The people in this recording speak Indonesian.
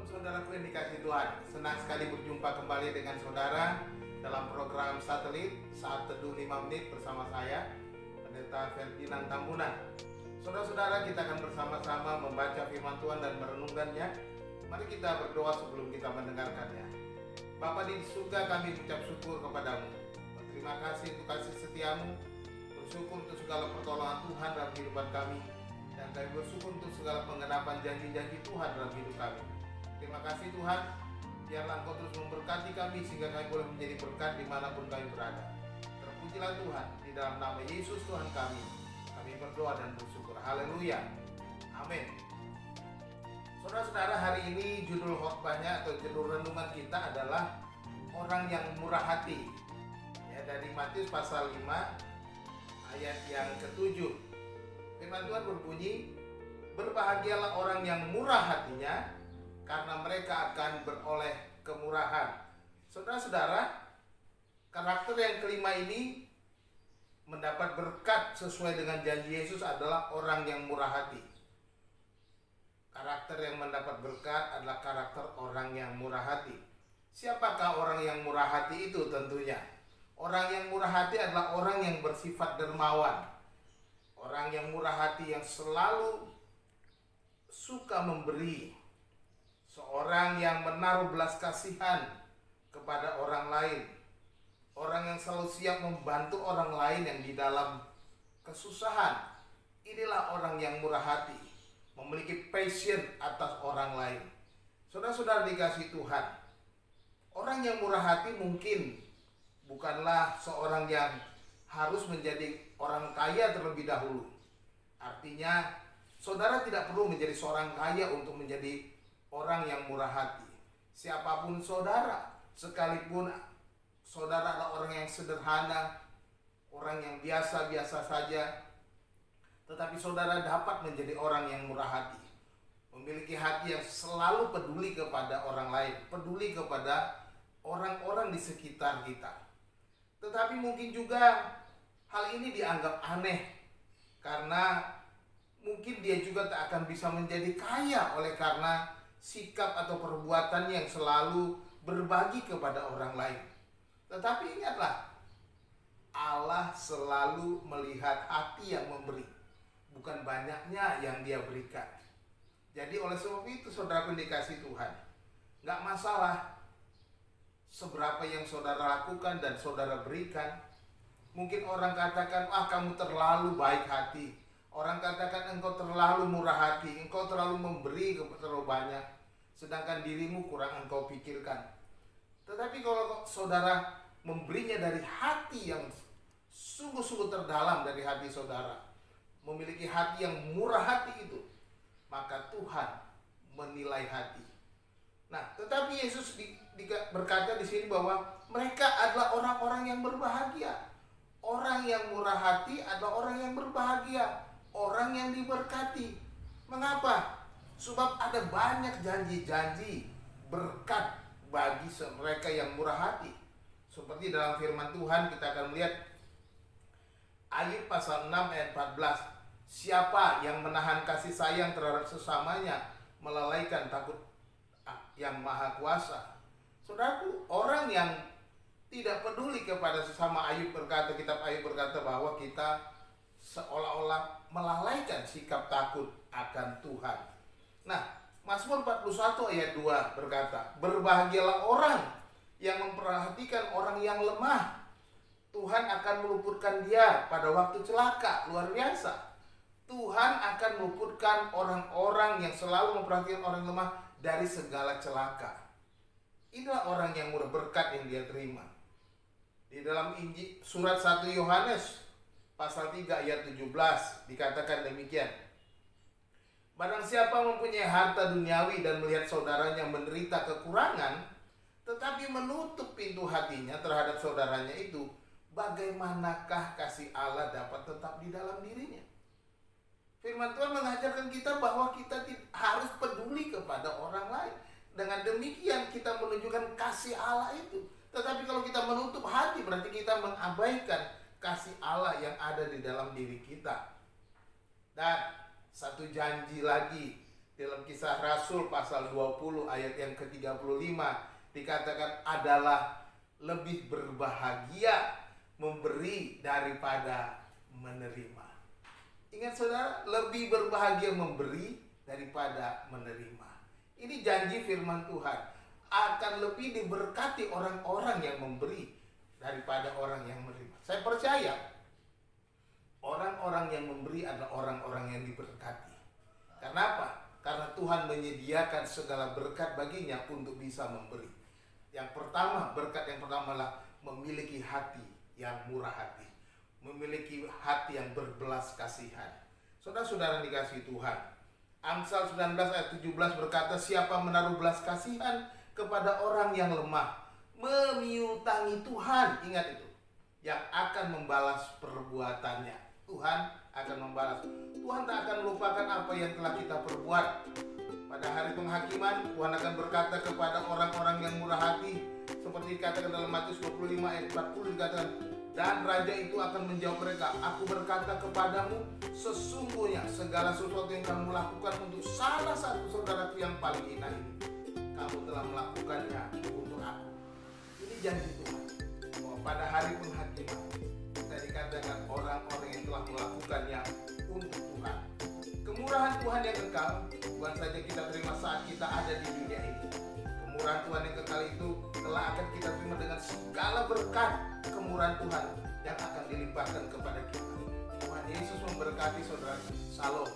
Saudaraku yang dikasihi Tuhan, senang sekali berjumpa kembali dengan saudara dalam program satelit Saat Teduh 5 Menit bersama saya, Pendeta Ferdinand Tambunan. Saudara-saudara, kita akan bersama-sama membaca firman Tuhan dan merenungkannya. Mari kita berdoa sebelum kita mendengarkannya. Bapa di surga, kami ucap syukur kepadamu. Terima kasih untuk kasih setiamu, bersyukur untuk segala pertolongan Tuhan dalam kehidupan kami, dan kami bersyukur untuk segala pengenapan janji-janji Tuhan dalam hidup kami. Terima kasih Tuhan, biarlah Engkau terus memberkati kami sehingga kami boleh menjadi berkat dimanapun kami berada. Terpujilah Tuhan, di dalam nama Yesus Tuhan kami berdoa dan bersyukur. Haleluya, amin. Saudara-saudara, hari ini judul khotbahnya atau judul renungan kita adalah orang yang murah hati. Ya, dari Matius pasal 5 ayat yang ke-7. Firman Tuhan berbunyi, berbahagialah orang yang murah hatinya, karena mereka akan beroleh kemurahan. Saudara-saudara, karakter yang kelima ini mendapat berkat sesuai dengan janji Yesus adalah orang yang murah hati. Karakter yang mendapat berkat adalah karakter orang yang murah hati. Siapakah orang yang murah hati itu? Tentunya orang yang murah hati adalah orang yang bersifat dermawan. Orang yang murah hati yang selalu suka memberi. Seorang yang menaruh belas kasihan kepada orang lain. Orang yang selalu siap membantu orang lain yang di dalam kesusahan. Inilah orang yang murah hati, memiliki passion atas orang lain. Saudara-saudara dikasihi Tuhan, orang yang murah hati mungkin bukanlah seorang yang harus menjadi orang kaya terlebih dahulu. Artinya, saudara tidak perlu menjadi seorang kaya untuk menjadi orang yang murah hati. Siapapun saudara, sekalipun saudara adalah orang yang sederhana, orang yang biasa-biasa saja, tetapi saudara dapat menjadi orang yang murah hati, memiliki hati yang selalu peduli kepada orang lain, peduli kepada orang-orang di sekitar kita. Tetapi mungkin juga hal ini dianggap aneh, karena mungkin dia juga tak akan bisa menjadi kaya oleh karena sikap atau perbuatan yang selalu berbagi kepada orang lain. Tetapi ingatlah, Allah selalu melihat hati yang memberi, bukan banyaknya yang dia berikan. Jadi oleh sebab itu, saudara dikasihi Tuhan, gak masalah seberapa yang saudara lakukan dan saudara berikan. Mungkin orang katakan, kamu terlalu baik hati. Orang katakan engkau terlalu murah hati, engkau terlalu memberi terlalu banyak, sedangkan dirimu kurang engkau pikirkan. Tetapi kalau saudara memberinya dari hati yang sungguh-sungguh terdalam dari hati saudara, memiliki hati yang murah hati itu, maka Tuhan menilai hati. Nah, tetapi Yesus berkata di sini bahwa mereka adalah orang-orang yang berbahagia. Orang yang murah hati adalah orang yang berbahagia, orang yang diberkati. Mengapa? Sebab ada banyak janji-janji berkat bagi mereka yang murah hati. Seperti dalam firman Tuhan kita akan melihat Ayub pasal 6 ayat 14. Siapa yang menahan kasih sayang terhadap sesamanya melalaikan takut yang maha kuasa. Saudaraku, orang yang tidak peduli kepada sesama, kitab Ayub berkata bahwa kita seolah-olah melalaikan sikap takut akan Tuhan. Nah, Mazmur 41 ayat 2 berkata, berbahagialah orang yang memperhatikan orang yang lemah. Tuhan akan meluputkan dia pada waktu celaka. Luar biasa. Tuhan akan meluputkan orang-orang yang selalu memperhatikan orang yang lemah dari segala celaka. Inilah orang yang murah, berkat yang dia terima. Di dalam Injil surat 1 Yohanes pasal 3 ayat 17 dikatakan demikian. Barang siapa mempunyai harta duniawi dan melihat saudaranya menderita kekurangan, tetapi menutup pintu hatinya terhadap saudaranya itu, bagaimanakah kasih Allah dapat tetap di dalam dirinya? Firman Tuhan mengajarkan kita bahwa kita harus peduli kepada orang lain. Dengan demikian kita menunjukkan kasih Allah itu. Tetapi kalau kita menutup hati, berarti kita mengabaikan kasih Allah yang ada di dalam diri kita. Dan satu janji lagi Dalam Kisah Rasul pasal 20 ayat yang ke-35 dikatakan adalah lebih berbahagia memberi daripada menerima. Ingat saudara, lebih berbahagia memberi daripada menerima. Ini janji firman Tuhan, akan lebih diberkati orang-orang yang memberi daripada orang yang menerima. Saya percaya orang-orang yang memberi adalah orang-orang yang diberkati. Kenapa? Karena Tuhan menyediakan segala berkat baginya untuk bisa memberi. Yang pertama, berkat yang pertama adalah memiliki hati yang murah hati, memiliki hati yang berbelas kasihan. Saudara-saudara dikasihi Tuhan, Amsal 19 ayat 17 berkata, siapa menaruh belas kasihan kepada orang yang lemah, memiutangi Tuhan, ingat itu, yang akan membalas perbuatannya. Tuhan akan membalas. Tuhan tak akan melupakan apa yang telah kita perbuat. Pada hari penghakiman, Tuhan akan berkata kepada orang-orang yang murah hati, seperti dikatakan dalam Matius 25 ayat 40 dikatakan, dan raja itu akan menjawab mereka, aku berkata kepadamu, sesungguhnya segala sesuatu yang kamu lakukan untuk salah satu saudaraku yang paling hina ini, kamu telah melakukannya untuk aku. Ini janji Tuhan, bahwa pada hari penghakiman kita dikatakan orang-orang yang telah melakukannya untuk Tuhan. Kemurahan Tuhan yang kekal bukan saja kita terima saat kita ada di dunia ini. Kemurahan Tuhan yang kekal itu telah akan kita terima dengan segala berkat kemurahan Tuhan yang akan dilimpahkan kepada kita. Tuhan Yesus memberkati saudara. Shalom.